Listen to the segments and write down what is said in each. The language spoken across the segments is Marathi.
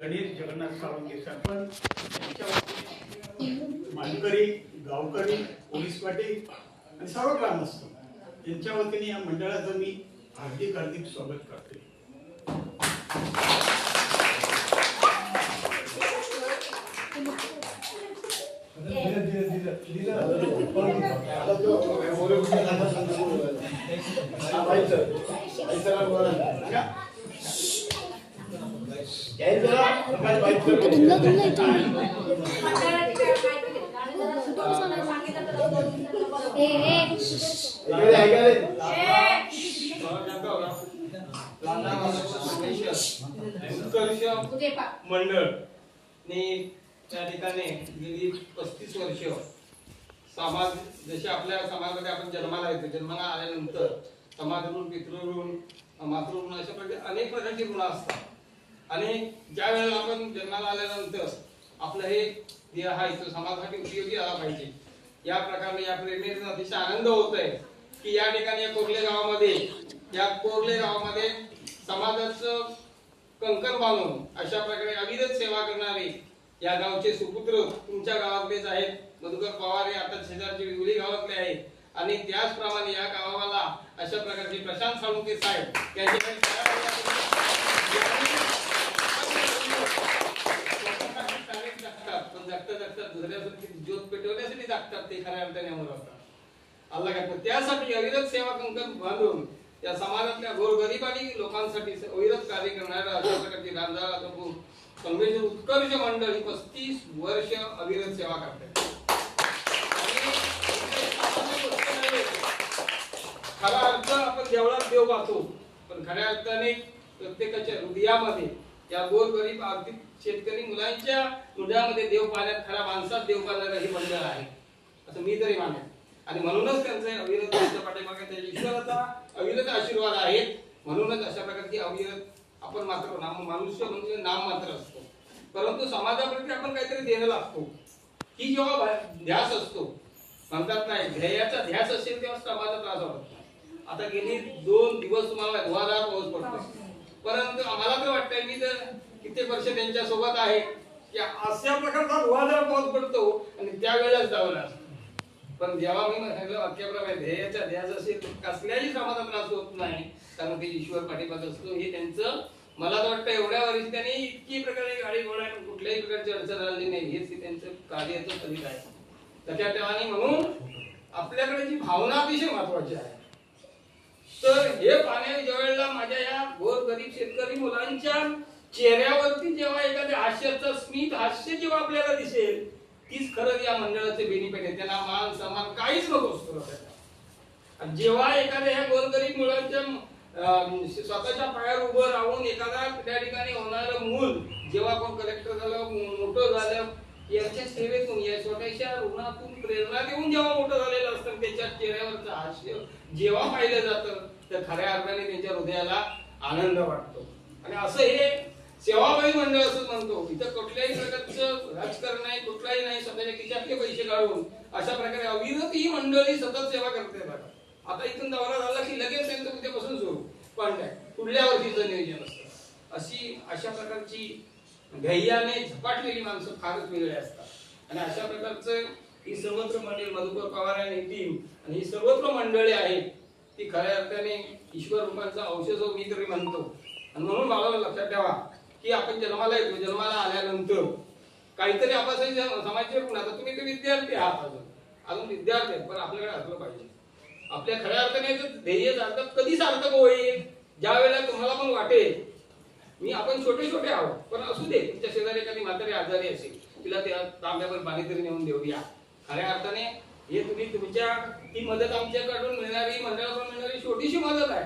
गणेश जगन्नाथ साळुंखे सरपंच, मानकरी, गावकरी, पोलीस पाटील आणि सर्व ग्रामस्थ यांच्या वतीने या मंडळाचं मी हार्दिक हार्दिक स्वागत करते. मंडळ त्या ठिकाणी गेली 35 वर्ष समाज, जसे आपल्या समाजामध्ये आपण जन्माला येतो, जन्माला आल्यानंतर समाज ऋण, पितृऋण, मातृऋण अशा प्रकारे अनेक प्रकारची ऋण असतात आणि ज्या वेळेला आपण जन्माला आल्यानंतर आपलं हे देह आहे तो समाजासाठी उपयोगी आला पाहिजे. या प्रकारे या प्रेरणेचा अतिशय आनंद होत आहे की या ठिकाणी या कोर्ले गावामध्ये समाजाचं कंकण बांधून अशा प्रकारे अविरत सेवा करणारे या गावचे सुपुत्र तुमच्या गावातलेच आहेत. मधुकर पवार हे आता शेजारचे विगुली गावातले आहेत आणि त्याचप्रमाणे या गावाला अशा प्रकारचे प्रशांत साळुंखे साहेब यांच्याकडे पण जगता दुसऱ्यासाठी ज्योत पेटवण्यासाठी जगतात, ते खऱ्या अर्थाने अमर असतात. अल्लाह काय त्यासाठी अविरत सेवा कंकण बांधून या समाजातल्या गोरगरिबांनी लोकांसाठी अविरत कार्य करणाऱ्या अशा प्रकारची रामदास संघर्ष उत्कर्ष मंडळ ही 35 वर्ष अविरत सेवा करते. खरा अर्थ आपण देवळात देव पाहतो, पण खऱ्या अर्थाने प्रत्येकाच्या हृदयामध्ये या गोरगरीब आर्थिक शेतकरी मुलांच्या हृदयामध्ये देव पाहण्यात, खऱ्या माणसात देव पाहणारं हे मंडळ आहे असं मी तरी मानेन. आणि म्हणूनच त्यांचे अविरत पाठीमागे त्याच्या ईश्वराचा अविरत आशीर्वाद आहे. म्हणूनच अशा प्रकारची अविरत आपण मात्र मनुष्य म्हणजे नाम मात्र असतो, परंतु समाजाप्रती आपण काहीतरी देणं लागतो. ही जेव्हा ध्यास असतो, म्हणतात नाही ध्येयाचा ध्यास असेल तेव्हा समाजाचा त्रास होतो. आता गेली 2 दिवस तुम्हाला धुवाधार पाऊस पडतो, परंतु आम्हाला तर वाटतंय, मी तर कित्येक वर्ष त्यांच्या सोबत आहे की अशा प्रकारचा धुवाधार पाऊस पडतो आणि त्यावेळेलाच जावं लागतं. पण जेव्हा मी म्हणालो वाक्याप्रमाणे ध्येयाचा ध्यास असेल कसल्याही समाजात त्रास होत नाही, कारण ते ईश्वर पाठीमागे असतो. हे त्यांचं मला तर वाटतं एवढ्या वर्षी त्यांनी इतकी प्रकारे गाडी घोडा कुठल्याही प्रकारची अडचण आली नाही, हेच त्यांचं कार्याचं फलित आहे. त्याच्या ठिकाणी म्हणून आपल्याकडे जी भावना अतिशय महत्वाची आहे. तर हे पाहण्या ज्या वेळेला माझ्या या गोरगरीब शेतकरी मुलांच्या चेहऱ्यावरती जेव्हा एखाद्या हास्याचं स्मित हास्य जेव्हा आपल्याला दिसेल, तीच खरंच या मंडळाचे बेनिफिट आहे. त्यांना मान सन्मान काहीच नको असतो. जेव्हा एखाद्या ह्या गोरगरीब मुलांच्या स्वतःच्या पायावर उभं राहून एखादा त्या ठिकाणी होणारं मूल जेव्हा कोण कलेक्टर झालं, मोठं झालं, यांच्या सेवेतून या छोट्याशा ऋणातून प्रेरणा देऊन जेव्हा मोठं झालेलं असतं, त्याच्या चेहऱ्यावरचं हास्य जेव्हा पाहिलं जातं तर खऱ्या अर्थाने त्यांच्या हृदयाला आनंद वाटतो. आणि असं हे सेवाभावी मंडळ असं म्हणतो. इथं कुठल्याही प्रकारचं राजकारण नाही, कुठलाही नाही, स्वतःच्या खिशातले पैसे काढून अशा प्रकारे अविरत ही मंडळी सतत सेवा करते. बघा आता इथून दौरा झाला की लगेच त्यांचं उद्यापासून सुरू, पण काय पुढल्या वर्षीचं नियोजन असतं. अशा प्रकारची ध्येयाने झपाटलेली माणसं फारच वेगळी असतात. आणि अशा प्रकारचं ही सर्वत्र मंडळी, मधुकर पवार आणि टीम आणि ही सर्वत्र मंडळी आहेत, ती खऱ्या अर्थाने ईश्वर रूपांचा औषध मी तरी म्हणतो. आणि म्हणून मला लक्षात ठेवा की आपण जन्माला येतो, जन्माला आल्यानंतर काहीतरी आपण समाजाचे ऋण, आता तुम्ही ते विद्यार्थी आहात, अजून विद्यार्थी आहेत, पण आपल्याकडे असलं पाहिजे. आपल्या खऱ्या अर्थाने ध्येय सार्थक कधी सार्थक होईल, ज्या वेळेला तुम्हाला पण वाटेल मी आपण छोटे आहोत, पण असू दे तुमच्या शेजारी एखादी म्हातारी आजारी असेल, तिला त्या तांब्यावर पाणी तरी नेऊन देऊया. खऱ्या अर्थाने हे तुम्ही तुमच्या ही मदत आमच्याकडून मिळणारी, मंडळाकडून मिळणारी छोटीशी मदत आहे,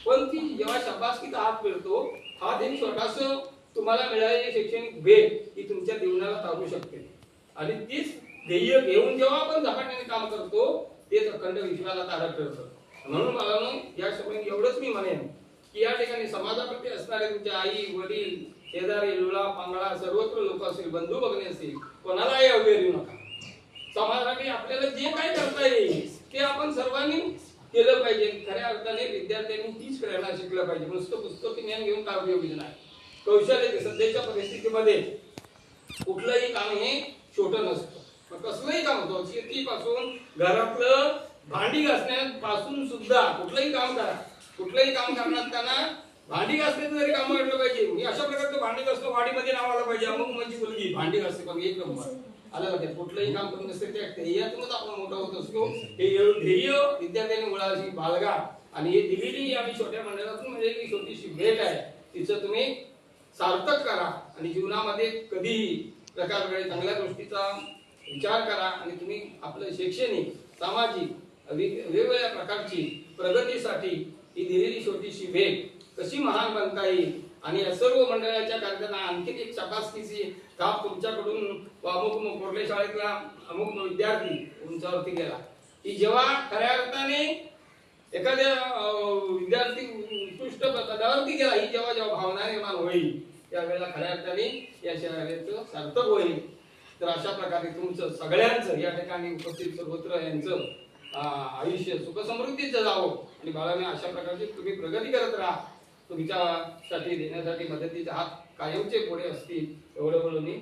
पण ती जेव्हा शाबासकीचा हात मिळतो, हा एक छोटास तुम्हाला मिळालेली शैक्षणिक भेट ही तुमच्या जीवनाला तारू शकते. आणि तीच ध्येय घेऊन जेव्हा आपण झपाट्याने काम करतो तेच अखंड विश्वाला तारक ठरतं. म्हणून मला या समोर एवढंच मी म्हणेन की या ठिकाणी समाजाप्रती असणारे तुमचे आई वडील शेजारी लुळा पांगळा सर्वत्र लोक असतील, बंधू भगिनी असतील, कोणालाही अवहेर येऊ नका. समाजासाठी आपल्याला जे काही करता येईल ते आपण सर्वांनी केलं पाहिजे. खऱ्या अर्थाने विद्यार्थ्यांनी तीच प्रेरणा शिकलं पाहिजे. नुसतं पुस्तकी ज्ञान घेऊन काय उपयोगी नाही. कौशल्य सध्याच्या परिस्थितीमध्ये कुठलंही काम हे छोटं नसतं. मग कसलंही काम होतं, शेतीपासून घरातलं भांडी घासण्यापासून सुद्धा कुठलंही काम करा. कुठलंही काम करताना भांडी घासण्याचं जरी काम वाटलं पाहिजे, मी अशा प्रकारचं भांडी घासतो वाडीमध्ये नाव आलं पाहिजे, अमुक माझी मुलगी भांडी घासते पण एक नंबर आलं लक्षात. कुठलंही काम करत असते त्या ध्येयातूनच आपण मोठा होत असतो. हे ध्येय विद्यार्थ्यांनी मुळाशी बाळगा. आणि हे दिलेली आम्ही छोट्या मंडळातून म्हणजे ही छोटीशी भेट आहे, तिचं तुम्ही सार्थक करा आणि जीवनामध्ये कधीही प्रकारे चांगल्या गोष्टीचा विचार करा. आणि तुम्ही आपलं शैक्षणिक सामाजिक वेगवेगळ्या प्रकारची प्रगतीसाठी ही दिलेली छोटीशी भेट कशी महान बनता येईल आणि या सर्व मंडळाच्या कार्यक्रमांना आणखी एक तपासणीची काम तुमच्याकडून अमुक कोरले शाळेतला अमुक विद्यार्थी तुमच्यावरती गेला की जेव्हा खऱ्या अर्थाने एखाद्या विद्यार्थी उत्कृष्ट पदावरती गेला ही जेव्हा जेव्हा भावना निर्माण होईल त्यावेळेला खऱ्या अर्थाने या शाळेचं सार्थक होईल. तर अशा प्रकारे तुमचं सगळ्यांचं या ठिकाणी उपस्थित सर्वत्र यांचं आयुष्य सुखसमृद्धीचं जावं आणि बाळाने अशा प्रकारची तुम्ही प्रगती करत राहा. तुमच्यासाठी देण्यासाठी मदतीचे हात कायमचे पुढे असतील एवढं बोलून मी